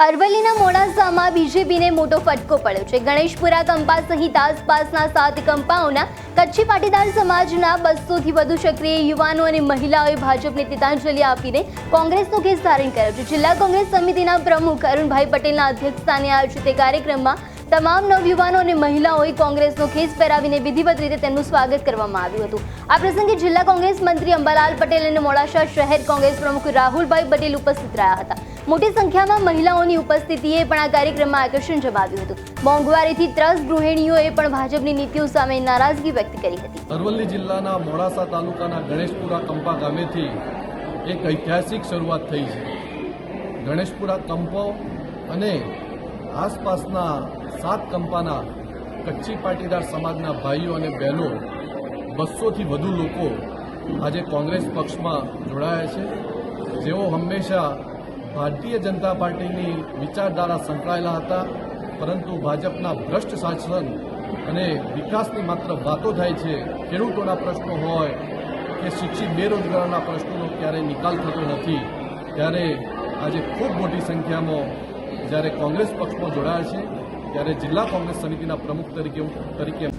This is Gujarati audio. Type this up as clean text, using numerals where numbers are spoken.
અરવલ્લીના મોડાસામાં બીજેપીને મોટો ફટકો પડ્યો છે। ગણેશપુરા કંપા સહિત આસપાસના 7 કંપાઓના કચ્છી પાટીદાર સમાજના 200થી વધુ સક્રિય યુવાનો અને મહિલાઓએ ભાજપને તિલાંજલિ આપીને કોંગ્રેસનો કેસ ધારણ કર્યો છે। જિલ્લા કોંગ્રેસ સમિતિના પ્રમુખ અરુણભાઈ પટેલના અધ્યક્ષસ્થાને આયોજિત કાર્યક્રમમાં તમામ નવયુવાનો અને મહિલાઓએ કોંગ્રેસનો ખેસ પહેરાવીને વિધિવત રીતે તેમનું સ્વાગત કરવામાં આવ્યું હતું। આ પ્રસંગે જિલ્લા કોંગ્રેસ મંત્રી અંબાલાલ પટેલ અને મોડાસા શહેર કોંગ્રેસ પ્રમુખ રાહુલભાઈ પટેલ ઉપસ્થિત રહ્યા હતા। મોટી સંખ્યામાં મહિલાઓની ઉપસ્થિતિએ પણ આ કાર્યક્રમમાં આકર્ષણ જમાવ્યું હતું। મોંઘવારીથી ત્રસ્ત ગૃહિણીઓએ પણ ભાજપની નીતિઓ સામે નારાજગી વ્યક્ત કરી હતી। અરવલ્લી જિલ્લાના મોડાસા તાલુકાના ગણેશપુરા કંપા ગામેથી એક ઐતિહાસિક શરૂઆત થઈ છે। ગણેશપુરા કંપો અને આસપાસના 7 કંપાના કચ્છી પાટીદાર સમાજના ભાઈઓ અને બહેનો 200થી વધુ લોકો આજે કોંગ્રેસ પક્ષમાં જોડાયા છે, જેઓ હંમેશા ભારતીય જનતા પાર્ટીની વિચારધારા સંકળાયેલા હતા, પરંતુ ભાજપના ભ્રષ્ટ શાસન અને વિકાસની માત્ર વાતો થાય છે। ખેડૂતોના પ્રશ્નો હોય કે શિક્ષિત બેરોજગારોના પ્રશ્નોનો ક્યારેય નિકાલ થતો નથી। ત્યારે આજે ખૂબ મોટી સંખ્યામાં જ્યારે કોંગ્રેસ પક્ષમાં જોડાયા છે, ત્યારે જિલ્લા કોંગ્રેસ સમિતિના પ્રમુખ તરીકે